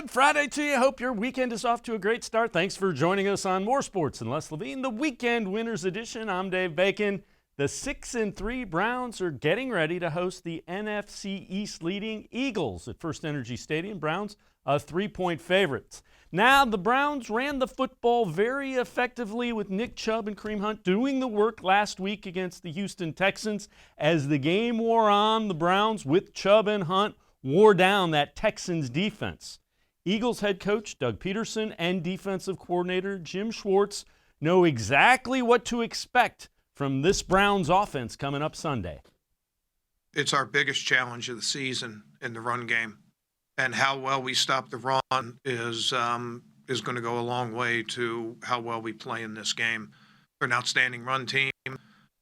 Good Friday to you. Hope your weekend is off to a great start. Thanks for joining us on More Sports and Less Levine, the Weekend Winners Edition. I'm Dave Bacon. The 6-3 Browns are getting ready to host the NFC East leading Eagles at First Energy Stadium. Browns are 3-point favorites. Now, the Browns ran the football very effectively with Nick Chubb and Kareem Hunt doing the work last week against the Houston Texans. As the game wore on, the Browns, with Chubb and Hunt, wore down that Texans defense. Eagles head coach Doug Pederson and defensive coordinator Jim Schwartz know exactly what to expect from this Browns offense coming up Sunday. It's our biggest challenge of the season in the run game. And how well we stop the run is going to go a long way to how well we play in this game. We're an outstanding run team,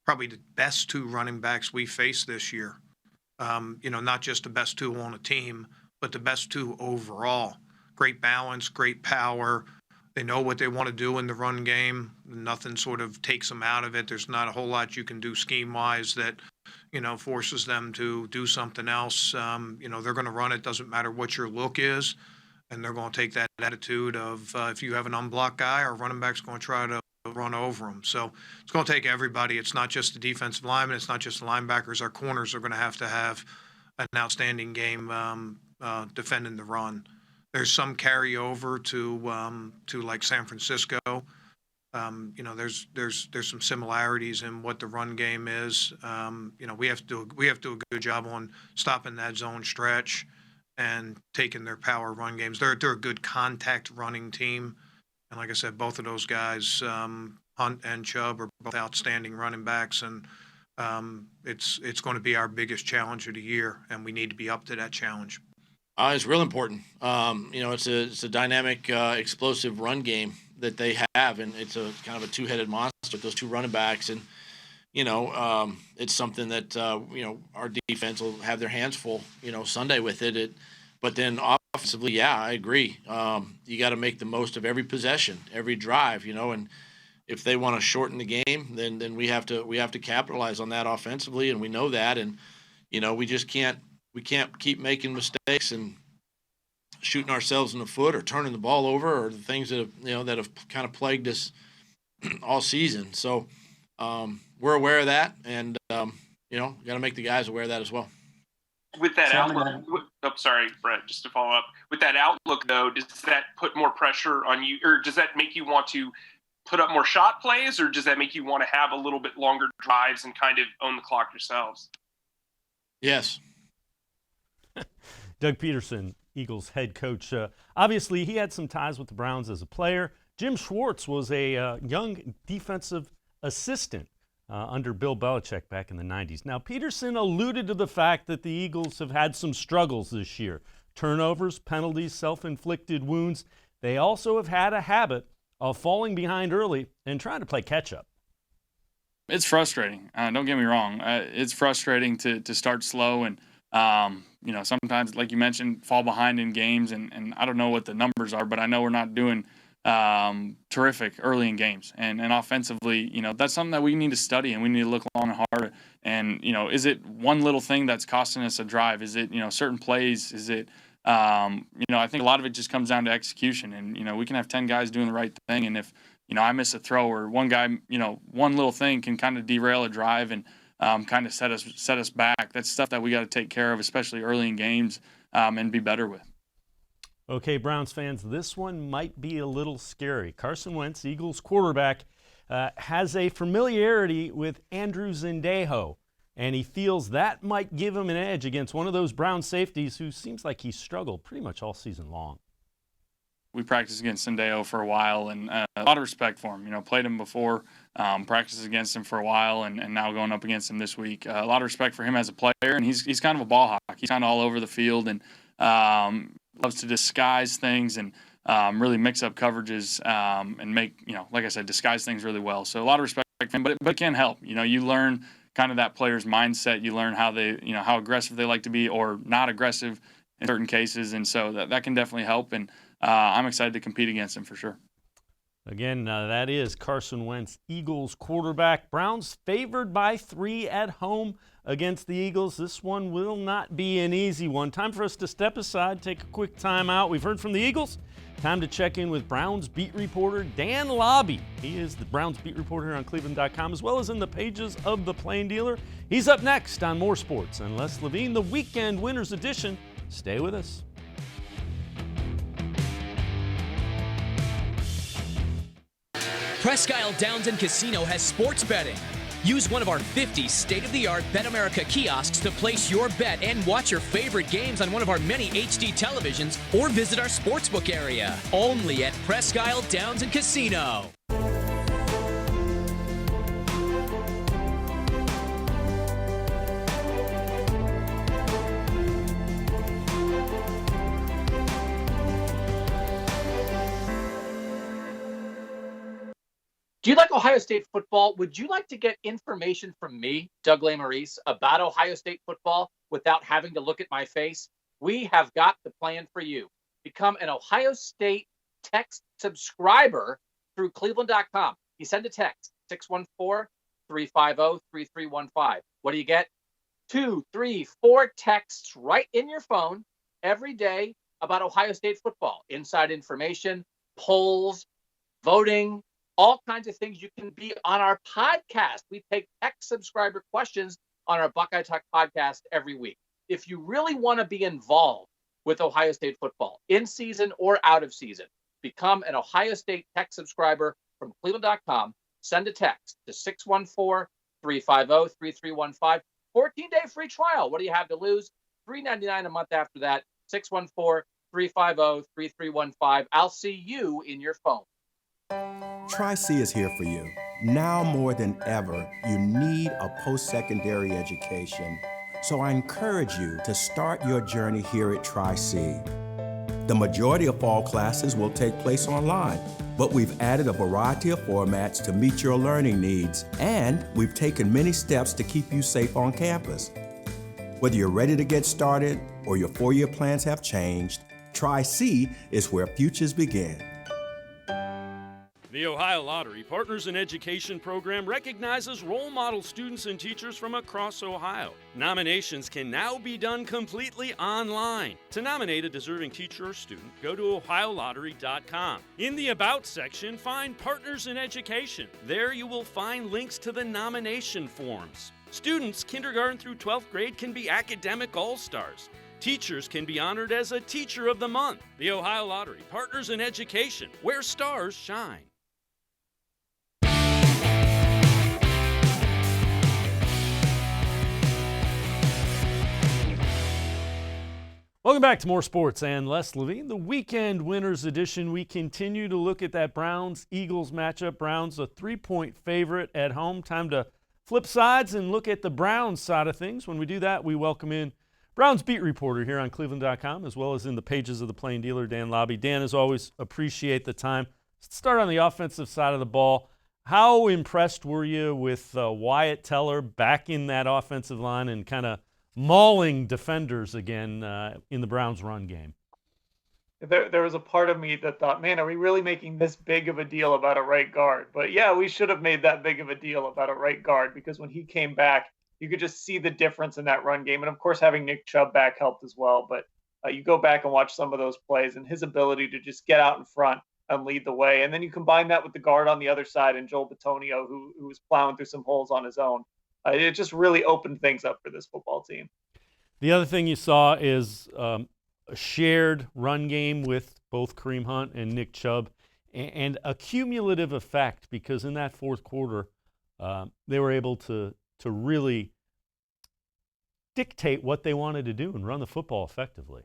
probably the best two running backs we faced this year. Not just the best two on a team, but the best two overall. Great balance, great power. They know what they want to do in the run game. Nothing sort of takes them out of it. There's not a whole lot you can do scheme-wise that, forces them to do something else. They're going to run it. Doesn't matter what your look is. And they're going to take that attitude of if you have an unblocked guy, our running back's going to try to run over them. So it's going to take everybody. It's not just the defensive linemen. It's not just the linebackers. Our corners are going to have an outstanding game defending the run. There's some carryover to like San Francisco. There's some similarities in what the run game is. We have to do a good job on stopping that zone stretch and taking their power run games. They're a good contact running team. And like I said, both of those guys, Hunt and Chubb, are both outstanding running backs, and it's going to be our biggest challenge of the year, and we need to be up to that challenge. It's real important. It's a dynamic, explosive run game that they have, and it's a kind of a two-headed monster with those two running backs. And it's something that our defense will have their hands full, Sunday with it. But then offensively, yeah, I agree. You got to make the most of every possession, every drive, and if they want to shorten the game, then we have to capitalize on that offensively, and we know that, and we just can't keep making mistakes and shooting ourselves in the foot or turning the ball over, or the things that have kind of plagued us all season. So we're aware of that, and got to make the guys aware of that as well. With that outlook, sorry, Brett, just to follow up. With that outlook, though, does that put more pressure on you, or does that make you want to put up more shot plays, or does that make you want to have a little bit longer drives and kind of own the clock yourselves? Yes. Doug Pederson, Eagles head coach. Obviously, he had some ties with the Browns as a player. Jim Schwartz was a young defensive assistant under Bill Belichick back in the 90s. Now, Pederson alluded to the fact that the Eagles have had some struggles this year. Turnovers, penalties, self-inflicted wounds. They also have had a habit of falling behind early and trying to play catch-up. It's frustrating. Don't get me wrong. It's frustrating to start slow and, sometimes, like you mentioned, fall behind in games. And I don't know what the numbers are, but I know we're not doing terrific early in games. And offensively, that's something that we need to study, and we need to look long and hard. And, is it one little thing that's costing us a drive? Is it, certain plays? Is it, I think a lot of it just comes down to execution. And, we can have 10 guys doing the right thing. And if, I miss a throw, or one guy, one little thing can kind of derail a drive and kind of set us back. That's stuff that we got to take care of, especially early in games, and be better with. Okay, Browns fans, this one might be a little scary. Carson Wentz, Eagles quarterback, has a familiarity with Andrew Zendejo, and he feels that might give him an edge against one of those Brown safeties who seems like he's struggled pretty much all season long. We practiced against Zendejo for a while, and a lot of respect for him. Played him before, practiced against him for a while, and now going up against him this week. A lot of respect for him as a player, and he's kind of a ball hawk. He's kind of all over the field, and loves to disguise things and really mix up coverages and make, like I said, disguise things really well. So a lot of respect for him, but it can help. You learn kind of that player's mindset. You learn how they, how aggressive they like to be or not aggressive in certain cases, and so that can definitely help. And I'm excited to compete against him for sure. Again, that is Carson Wentz, Eagles quarterback. Browns favored by 3 at home against the Eagles. This one will not be an easy one. Time for us to step aside, take a quick time out. We've heard from the Eagles. Time to check in with Browns beat reporter Dan Labbe. He is the Browns beat reporter here on cleveland.com, as well as in the pages of the Plain Dealer. He's up next on More Sports and Les Levine, the Weekend Winners Edition. Stay with us. Presque Isle Downs and Casino has sports betting. Use one of our 50 state-of-the-art Bet America kiosks to place your bet and watch your favorite games on one of our many HD televisions or visit our sportsbook area. Only at Presque Isle Downs and Casino. Do you like Ohio State football? Would you like to get information from me, Doug Maurice, about Ohio State football without having to look at my face? We have got the plan for you. Become an Ohio State text subscriber through cleveland.com. You send a text, 614-350-3315. What do you get? 2, 3, 4 texts right in your phone every day about Ohio State football. Inside information, polls, voting, all kinds of things. You can be on our podcast. We take text subscriber questions on our Buckeye Talk podcast every week. If you really want to be involved with Ohio State football, in season or out of season, become an Ohio State text subscriber from cleveland.com. Send a text to 614-350-3315. 14-day free trial. What do you have to lose? $3.99 a month after that. 614-350-3315. I'll see you in your phone. Tri-C is here for you. Now more than ever, you need a post-secondary education. So I encourage you to start your journey here at Tri-C. The majority of fall classes will take place online, but we've added a variety of formats to meet your learning needs, and we've taken many steps to keep you safe on campus. Whether you're ready to get started or your four-year plans have changed, Tri-C is where futures begin. The Ohio Lottery Partners in Education program recognizes role model students and teachers from across Ohio. Nominations can now be done completely online. To nominate a deserving teacher or student, go to ohiolottery.com. In the About section, find Partners in Education. There you will find links to the nomination forms. Students, kindergarten through 12th grade, can be academic all-stars. Teachers can be honored as a Teacher of the Month. The Ohio Lottery Partners in Education, where stars shine. Welcome back to More Sports and Les Levine, the Weekend Winners Edition. We continue to look at that Browns-Eagles matchup. Browns a 3-point favorite at home. Time to flip sides and look at the Browns side of things. When we do that, we welcome in Browns beat reporter here on cleveland.com, as well as in the pages of the Plain Dealer, Dan Labbe. Dan, as always, appreciate the time. Let's start on the offensive side of the ball. How impressed were you with Wyatt Teller back in that offensive line and kind of mauling defenders again in the Browns' run game? There was a part of me that thought, man, are we really making this big of a deal about a right guard? But yeah, we should have made that big of a deal about a right guard, because when he came back, you could just see the difference in that run game. And of course, having Nick Chubb back helped as well. But you go back and watch some of those plays and his ability to just get out in front and lead the way. And then you combine that with the guard on the other side and Joel Bitonio, who was plowing through some holes on his own. It just really opened things up for this football team. The other thing you saw is a shared run game with both Kareem Hunt and Nick Chubb, and a cumulative effect, because in that fourth quarter, they were able to really dictate what they wanted to do and run the football effectively.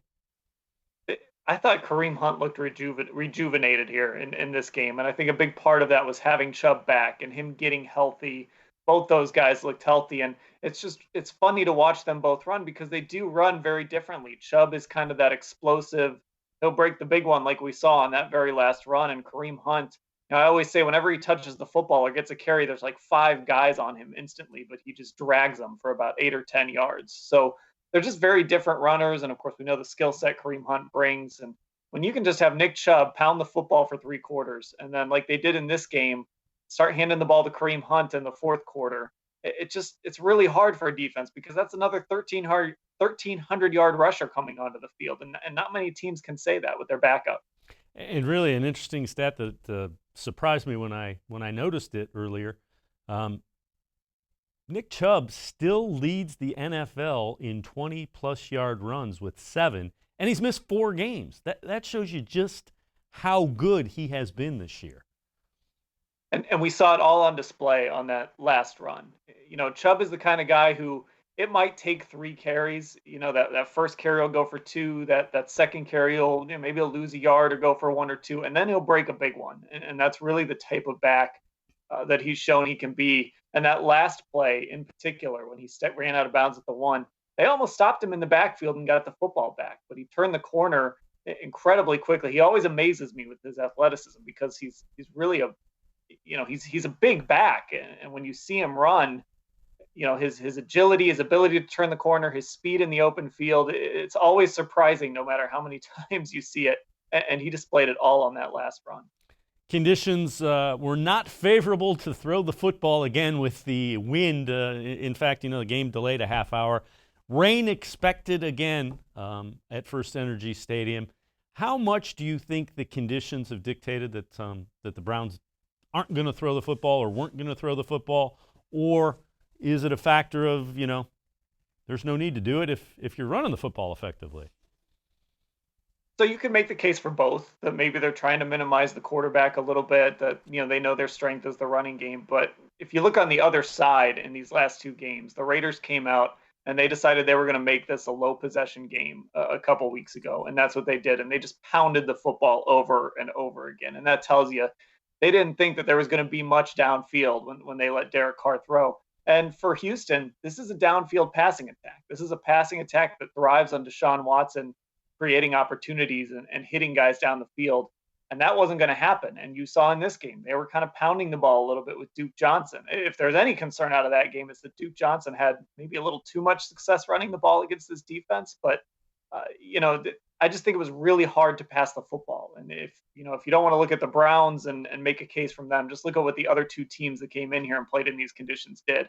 I thought Kareem Hunt looked rejuvenated here in this game, and I think a big part of that was having Chubb back and him getting healthy. Both those guys looked healthy, and it's funny to watch them both run, because they do run very differently. Chubb is kind of that explosive. He'll break the big one like we saw on that very last run, and Kareem Hunt, I always say whenever he touches the football or gets a carry, there's like 5 guys on him instantly, but he just drags them for about 8 or 10 yards. So they're just very different runners, and of course we know the skill set Kareem Hunt brings, and when you can just have Nick Chubb pound the football for 3 quarters, and then like they did in this game, start handing the ball to Kareem Hunt in the 4th quarter, it's really hard for a defense because that's another 1,300-yard rusher coming onto the field, and not many teams can say that with their backup. And really, an interesting stat that surprised me when I noticed it earlier. Nick Chubb still leads the NFL in 20-plus yard runs with 7, and he's missed 4 games. That shows you just how good he has been this year. And we saw it all on display on that last run. Chubb is the kind of guy who it might take 3 carries. That first carry will go for 2. That second carry will maybe he'll lose a yard or go for 1 or 2, and then he'll break a big one. And that's really the type of back that he's shown he can be. And that last play in particular, when he ran out of bounds at the 1, they almost stopped him in the backfield and got the football back. But he turned the corner incredibly quickly. He always amazes me with his athleticism because he's really he's a big back. And when you see him run, his agility, his ability to turn the corner, his speed in the open field, it's always surprising no matter how many times you see it. And he displayed it all on that last run. Conditions were not favorable to throw the football again with the wind. In fact, the game delayed a half hour. Rain expected again at First Energy Stadium. How much do you think the conditions have dictated that the Browns aren't going to throw the football or weren't going to throw the football? Or is it a factor of, there's no need to do it if you're running the football effectively? So you can make the case for both, that maybe they're trying to minimize the quarterback a little bit, that they know their strength is the running game. But if you look on the other side in these last 2 games, the Raiders came out and they decided they were going to make this a low possession game a couple weeks ago, and that's what they did. And they just pounded the football over and over again. And that tells you they didn't think that there was going to be much downfield when they let Derek Carr throw. And for Houston, this is a downfield passing attack. This is a passing attack that thrives on Deshaun Watson creating opportunities and hitting guys down the field. And that wasn't going to happen. And you saw in this game, they were kind of pounding the ball a little bit with Duke Johnson. If there's any concern out of that game, it's that Duke Johnson had maybe a little too much success running the ball against this defense. But, I just think it was really hard to pass the football. And if you don't want to look at the Browns and make a case from them, just look at what the other 2 teams that came in here and played in these conditions did.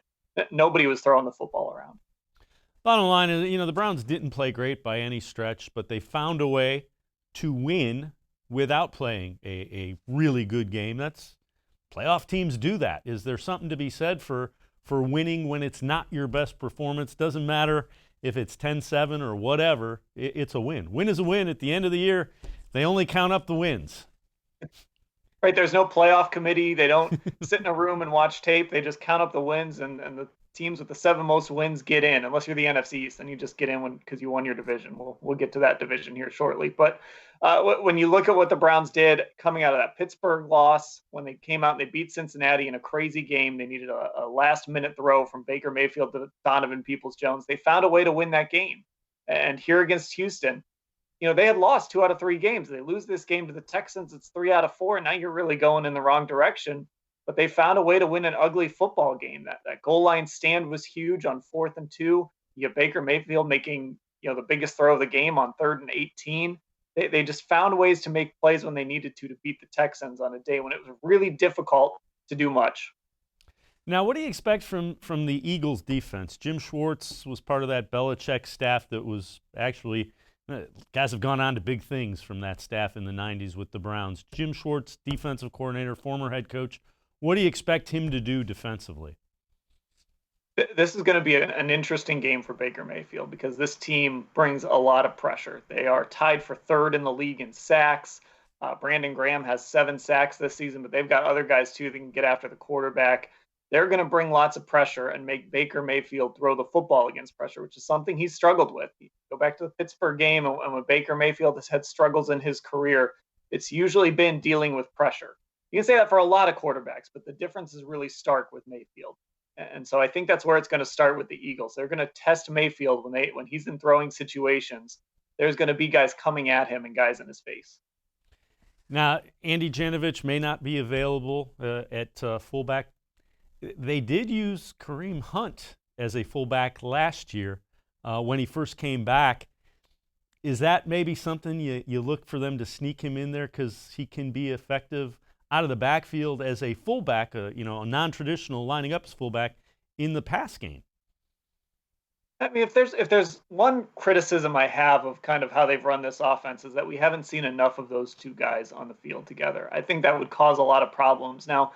Nobody was throwing the football around. Bottom line is, the Browns didn't play great by any stretch, but they found a way to win without playing a really good game. That's playoff teams do that. Is there something to be said for winning when it's not your best performance? Doesn't matter if it's 10-7 or whatever, it's a win. Win is a win. At the end of the year, they only count up the wins. Right, there's no playoff committee. They don't sit in a room and watch tape. They just count up the wins, and the teams with the 7 most wins get in. Unless you're the NFC East, then you just get in because you won your division. We'll get to that division here shortly. But when you look at what the Browns did coming out of that Pittsburgh loss, when they came out and they beat Cincinnati in a crazy game, they needed a last-minute throw from Baker Mayfield to Donovan Peoples-Jones. They found a way to win that game. And here against Houston, they had lost 2 out of 3 games. They lose this game to the Texans. It's 3 out of 4. And now you're really going in the wrong direction. But they found a way to win an ugly football game. That goal line stand was huge on 4th and 2. You have Baker Mayfield making, the biggest throw of the game on 3rd and 18. They just found ways to make plays when they needed to beat the Texans on a day when it was really difficult to do much. Now, what do you expect from the Eagles defense? Jim Schwartz was part of that Belichick staff that was actually guys have gone on to big things from that staff in the 90s with the Browns. Jim Schwartz, defensive coordinator, former head coach. What do you expect him to do defensively? This is going to be an interesting game for Baker Mayfield because this team brings a lot of pressure. They are tied for 3rd in the league in sacks. Brandon Graham has 7 sacks this season, but they've got other guys too that can get after the quarterback. They're going to bring lots of pressure and make Baker Mayfield throw the football against pressure, which is something he's struggled with. You go back to the Pittsburgh game, and when Baker Mayfield has had struggles in his career, it's usually been dealing with pressure. You can say that for a lot of quarterbacks, but the difference is really stark with Mayfield. And so I think that's where it's going to start with the Eagles. They're going to test Mayfield when he's in throwing situations. There's going to be guys coming at him and guys in his face. Now, Andy Janovich may not be available at fullback. They did use Kareem Hunt as a fullback last year when he first came back. Is that maybe something you look for them to sneak him in there because he can be effective out of the backfield as a fullback, a non-traditional lining up as fullback in the pass game? I mean, if there's one criticism I have of kind of how they've run this offense is that we haven't seen enough of those two guys on the field together. I think that would cause a lot of problems. Now,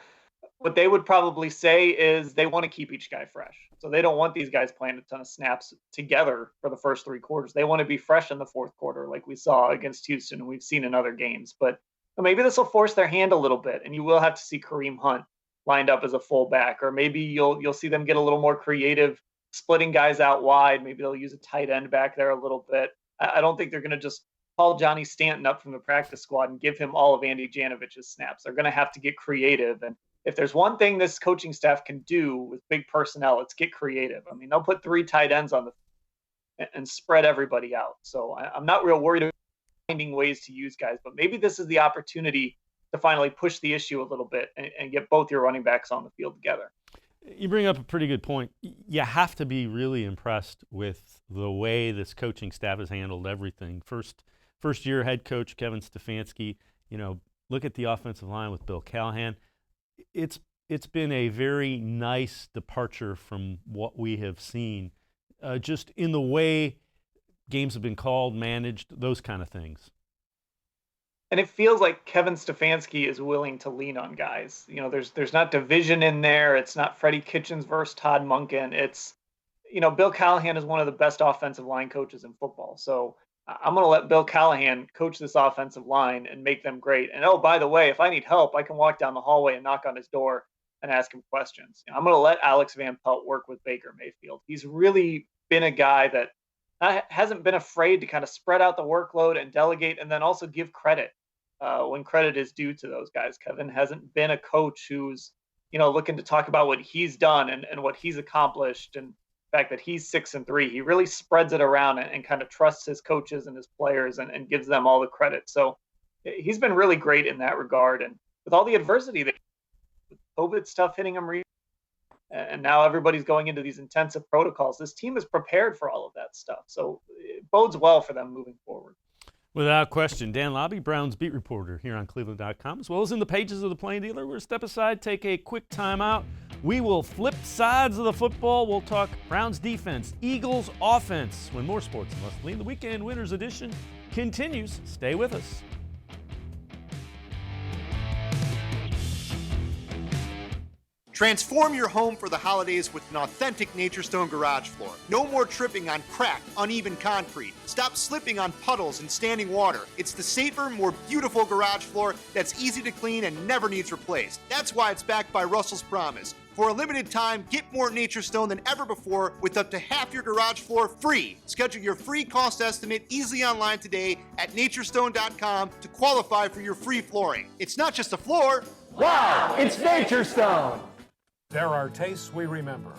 what they would probably say is they want to keep each guy fresh. So they don't want these guys playing a ton of snaps together for the first three quarters. They want to be fresh in the fourth quarter like we saw against Houston and we've seen in other games. But maybe this will force their hand a little bit, and you will have to see Kareem Hunt lined up as a fullback, or maybe you'll see them get a little more creative, splitting guys out wide. Maybe they'll use a tight end back there a little bit. I don't think they're going to just call Johnny Stanton up from the practice squad and give him all of Andy Janovich's snaps. They're going to have to get creative. And if there's one thing this coaching staff can do with big personnel, it's get creative. I mean, they'll put 3 tight ends on and spread everybody out. So I'm not real worried about finding ways to use guys, but maybe this is the opportunity to finally push the issue a little bit and get both your running backs on the field together. You bring up a pretty good point. You have to be really impressed with the way this coaching staff has handled everything. First year head coach Kevin Stefanski, look at the offensive line with Bill Callahan. It's been a very nice departure from what we have seen, just in the way games have been called, managed, those kind of things. And it feels like Kevin Stefanski is willing to lean on guys. There's not division in there. It's not Freddie Kitchens versus Todd Monken. It's, Bill Callahan is one of the best offensive line coaches in football. So I'm going to let Bill Callahan coach this offensive line and make them great. And, oh, by the way, if I need help, I can walk down the hallway and knock on his door and ask him questions. I'm going to let Alex Van Pelt work with Baker Mayfield. He's really been a guy that hasn't been afraid to kind of spread out the workload and delegate, and then also give credit when credit is due to those guys. Kevin hasn't been a coach who's, looking to talk about what he's done and what he's accomplished and the fact that he's 6-3. He really spreads it around and kind of trusts his coaches and his players and gives them all the credit. So he's been really great in that regard. And with all the adversity, with COVID stuff hitting him, and now everybody's going into these intensive protocols, this team is prepared for all of that stuff. So it bodes well for them moving forward. Without question. Dan Labbe, Browns beat reporter here on cleveland.com, as well as in the pages of the Plain Dealer. We're going to step aside, take a quick timeout. We will flip sides of the football. We'll talk Browns defense, Eagles offense, when more sports and less lean. The Weekend Winners edition continues. Stay with us. Transform your home for the holidays with an authentic Nature Stone garage floor. No more tripping on cracked, uneven concrete. Stop slipping on puddles and standing water. It's the safer, more beautiful garage floor that's easy to clean and never needs replaced. That's why it's backed by Russell's Promise. For a limited time, get more Nature Stone than ever before with up to half your garage floor free. Schedule your free cost estimate easily online today at naturestone.com to qualify for your free flooring. It's not just a floor. Wow, it's Nature Stone. There are tastes we remember.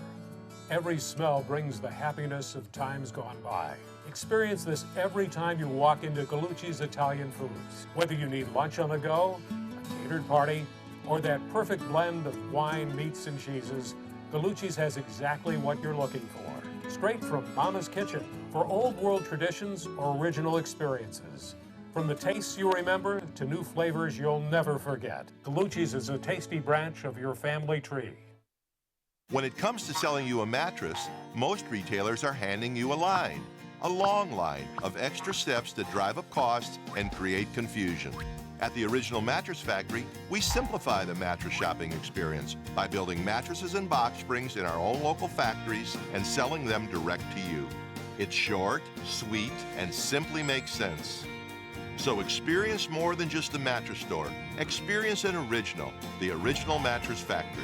Every smell brings the happiness of times gone by. Experience this every time you walk into Gallucci's Italian Foods. Whether you need lunch on the go, a catered party, or that perfect blend of wine, meats, and cheeses, Gallucci's has exactly what you're looking for. Straight from Mama's Kitchen for old world traditions or original experiences. From the tastes you remember to new flavors you'll never forget. Gallucci's is a tasty branch of your family tree. When it comes to selling you a mattress, most retailers are handing you a long line of extra steps that drive up costs and create confusion. At the Original Mattress Factory, we simplify the mattress shopping experience by building mattresses and box springs in our own local factories and selling them direct to you. It's short, sweet, and simply makes sense. So experience more than just the mattress store. Experience an original, the Original Mattress Factory.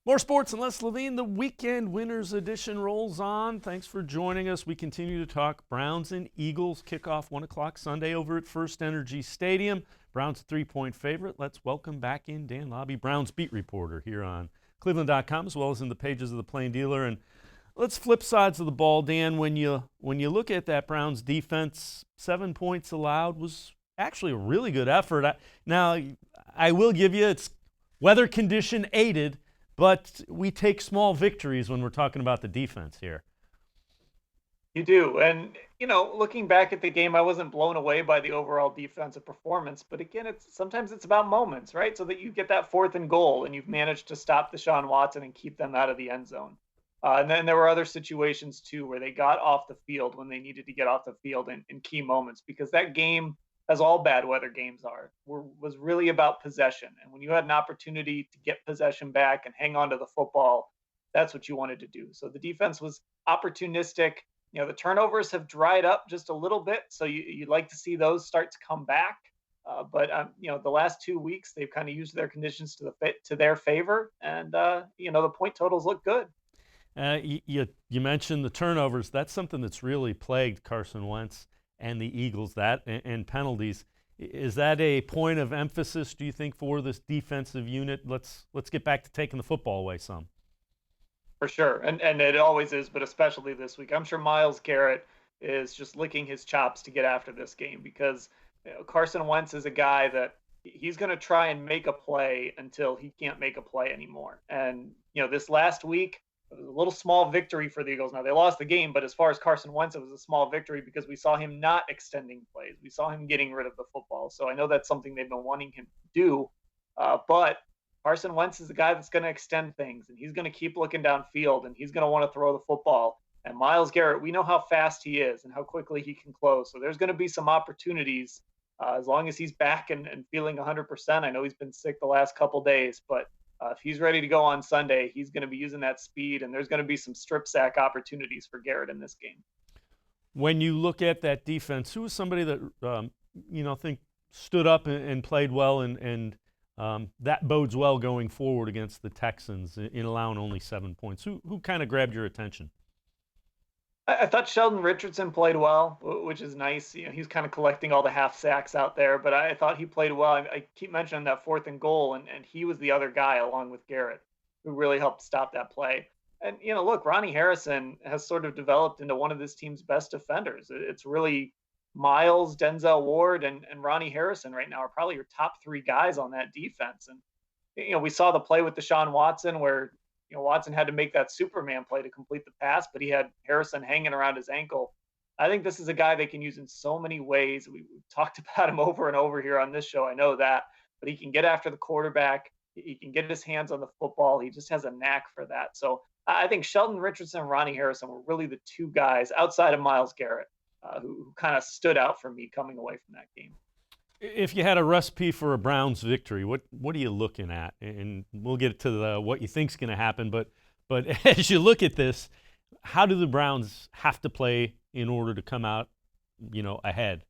More sports and less Levine. The Weekend Winners edition rolls on. Thanks for joining us. We continue to talk Browns and Eagles. Kickoff 1 o'clock Sunday over at First Energy Stadium. Browns a 3-point favorite. Let's welcome back in Dan Labbe, Browns beat reporter here on cleveland.com, as well as in the pages of the Plain Dealer. And let's flip sides of the ball, Dan. When you look at that Browns defense, 7 points allowed was actually a really good effort. Now, I will give you, it's weather condition aided, but we take small victories when we're talking about the defense here. You do. And, looking back at the game, I wasn't blown away by the overall defensive performance. But again, sometimes it's about moments, right? So that you get that 4th and goal and you've managed to stop Deshaun Watson and keep them out of the end zone. And then there were other situations, too, where they got off the field when they needed to get off the field in key moments, because that game, as all bad weather games are, was really about possession. And when you had an opportunity to get possession back and hang on to the football, that's what you wanted to do. So the defense was opportunistic. The turnovers have dried up just a little bit, so you'd like to see those start to come back. But the last 2 weeks, they've kind of used their conditions to their favor, and the point totals look good. You mentioned the turnovers. That's something that's really plagued Carson Wentz and the Eagles, that and penalties. Is that a point of emphasis, do you think, for this defensive unit? Let's get back to taking the football away some. For sure, and it always is, but especially this week. I'm sure Myles Garrett is just licking his chops to get after this game, because Carson Wentz is a guy that he's going to try and make a play until he can't make a play anymore. And, this last week, it was a little small victory for the Eagles. Now, they lost the game, but as far as Carson Wentz, it was a small victory because we saw him not extending plays. We saw him getting rid of the football. So I know that's something they've been wanting him to do, but Carson Wentz is the guy that's going to extend things, and he's going to keep looking downfield, and he's going to want to throw the football. And Myles Garrett, we know how fast he is and how quickly he can close. So there's going to be some opportunities as long as he's back and feeling 100%. I know he's been sick the last couple days, but if he's ready to go on Sunday, he's going to be using that speed, and there's going to be some strip sack opportunities for Garrett in this game. When you look at that defense, who was somebody that think stood up and played well, and that bodes well going forward against the Texans in allowing only 7 points? Who kind of grabbed your attention? I thought Sheldon Richardson played well, which is nice. He's kind of collecting all the half sacks out there, but I thought he played well. I keep mentioning that 4th and goal, and he was the other guy along with Garrett who really helped stop that play. And, look, Ronnie Harrison has sort of developed into one of this team's best defenders. It's really Myles, Denzel Ward, and Ronnie Harrison right now are probably your top 3 guys on that defense. And, we saw the play with Deshaun Watson where, Watson had to make that Superman play to complete the pass, but he had Harrison hanging around his ankle. I think this is a guy they can use in so many ways. We've talked about him over and over here on this show. I know that, but he can get after the quarterback. He can get his hands on the football. He just has a knack for that. So I think Sheldon Richardson and Ronnie Harrison were really the 2 guys outside of Myles Garrett who kind of stood out for me coming away from that game. If you had a recipe for a Browns victory, what are you looking at? And we'll get to what you think's going to happen. But as you look at this, how do the Browns have to play in order to come out, ahead?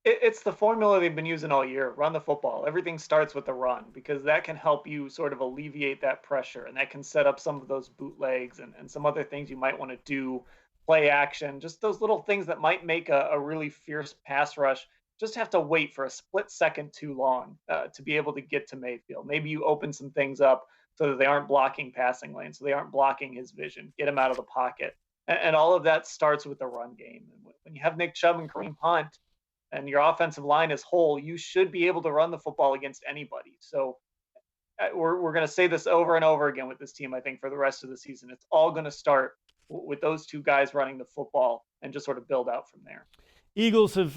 It's the formula they've been using all year. Run the football. Everything starts with the run, because that can help you sort of alleviate that pressure, and that can set up some of those bootlegs and some other things you might want to do. Play action, just those little things that might make a really fierce pass rush just have to wait for a split second too long to be able to get to Mayfield. Maybe you open some things up so that they aren't blocking passing lanes, so they aren't blocking his vision, get him out of the pocket. And all of that starts with the run game. And when you have Nick Chubb and Kareem Hunt and your offensive line is whole, you should be able to run the football against anybody. So we're going to say this over and over again with this team, I think, for the rest of the season. It's all going to start with those 2 guys running the football and just sort of build out from there. Eagles have,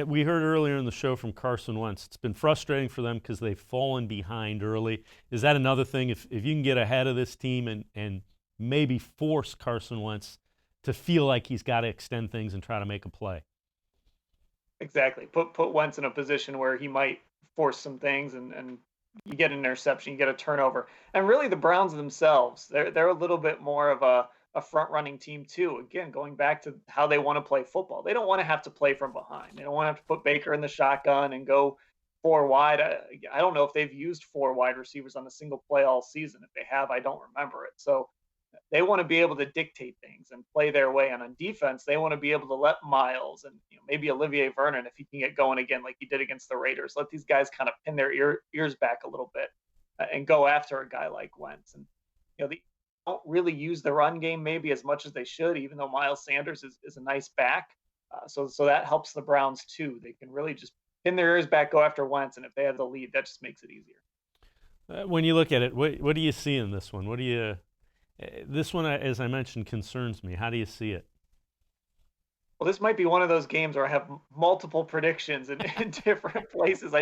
we heard earlier in the show from Carson Wentz, it's been frustrating for them because they've fallen behind early. Is that another thing? If you can get ahead of this team and maybe force Carson Wentz to feel like he's got to extend things and try to make a play? Exactly. Put Wentz in a position where he might force some things, and you get an interception, you get a turnover. And really the Browns themselves, they're a little bit more of a front-running team too. Again, going back to how they want to play football. They don't want to have to play from behind. They don't want to have to put Baker in the shotgun and go 4 wide. I don't know if they've used 4 wide receivers on a single play all season. If they have, I don't remember it. So they want to be able to dictate things and play their way. And on defense, they want to be able to let Myles and maybe Olivier Vernon, if he can get going again like he did against the Raiders, let these guys kind of pin their ears back a little bit and go after a guy like Wentz. And they don't really use the run game maybe as much as they should, even though Miles Sanders is a nice back. So that helps the Browns too. They can really just pin their ears back, go after Wentz, and if they have the lead, that just makes it easier. When you look at it, what do you see in this one? This one, as I mentioned, concerns me. How do you see it? Well, this might be one of those games where I have multiple predictions in different places.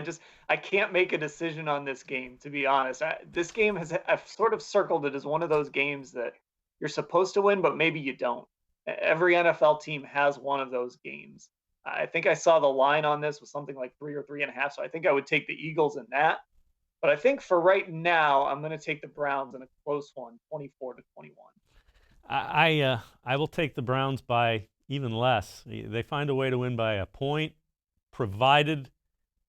I can't make a decision on this game, to be honest. This game I've sort of circled it as one of those games that you're supposed to win, but maybe you don't. Every NFL team has one of those games. I think I saw the line on this was something like 3 or 3.5, so I think I would take the Eagles in that. But I think for right now, I'm going to take the Browns in a close one, 24-21. I will take the Browns by even less. They find a way to win by a point, provided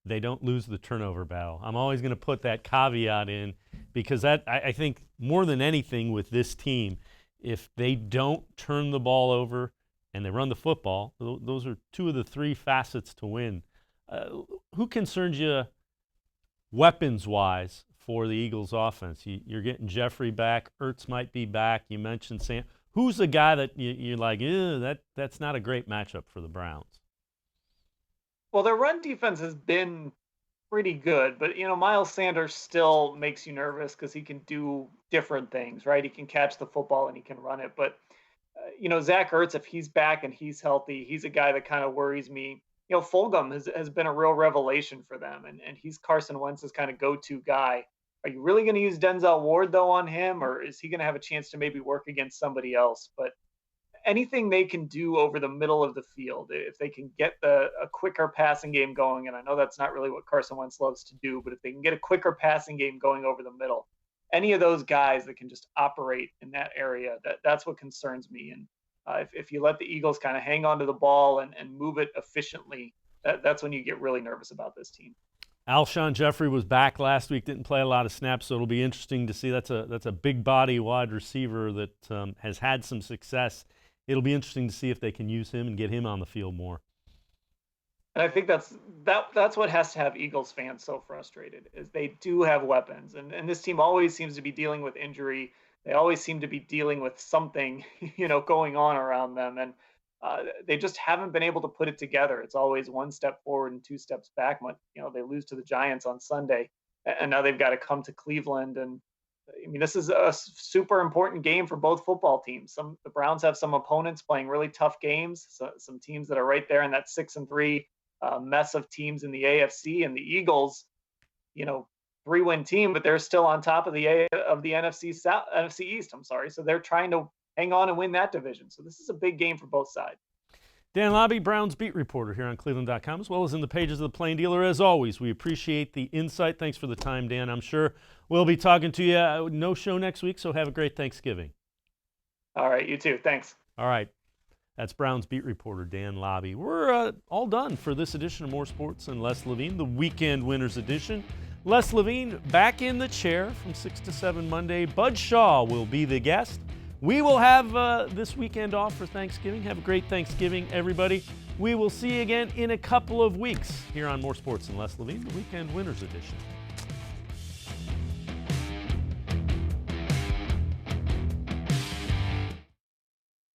they don't lose the turnover battle. I'm always going to put that caveat in because I think more than anything with this team, if they don't turn the ball over and they run the football, those are two of the three facets to win. Who concerns you weapons-wise for the Eagles' offense? You're getting Jeffrey back. Ertz might be back. You mentioned Sam. Who's the guy that you're like, that's not a great matchup for the Browns? Well, their run defense has been pretty good, but, Miles Sanders still makes you nervous because he can do different things, right? He can catch the football and he can run it. But, Zach Ertz, if he's back and he's healthy, he's a guy that kind of worries me. Fulgham has been a real revelation for them, and he's Carson Wentz's kind of go-to guy. Are you really going to use Denzel Ward, though, on him, or is he going to have a chance to maybe work against somebody else? But anything they can do over the middle of the field, if they can get a quicker passing game going, and I know that's not really what Carson Wentz loves to do, but if they can get a quicker passing game going over the middle, any of those guys that can just operate in that area, that's what concerns me. And if you let the Eagles kind of hang on to the ball and move it efficiently, that's when you get really nervous about this team. Alshon Jeffrey was back last week, didn't play a lot of snaps, so it'll be interesting to see. That's a big body wide receiver that has had some success. It'll be interesting to see if they can use him and get him on the field more. And I think that's what has to have Eagles fans so frustrated, is they do have weapons. And this team always seems to be dealing with injury. They always seem to be dealing with something, going on around them. And they just haven't been able to put it together. It's always one step forward and 2 steps back. They lose to the Giants on Sunday, and now they've got to come to Cleveland. And this is a super important game for both football teams. The Browns have some opponents playing really tough games, some teams that are right there in that 6-3 mess of teams in the AFC, and the Eagles, 3-win team, but they're still on top of the NFC East. So they're trying to hang on and win that division. So this is a big game for both sides. Dan Labbe, Browns beat reporter here on cleveland.com, as well as in the pages of the Plain Dealer. As always, we appreciate the insight. Thanks for the time, Dan. I'm sure we'll be talking to you. No show next week, so have a great Thanksgiving. All right, you too. Thanks. All right. That's Browns beat reporter Dan Labbe. We're all done for this edition of More Sports and Les Levine, the weekend winners edition. Les Levine back in the chair from 6 to 7 Monday. Bud Shaw will be the guest. We will have this weekend off for Thanksgiving. Have a great Thanksgiving, everybody. We will see you again in a couple of weeks here on More Sports and Les Levine, the weekend winners edition.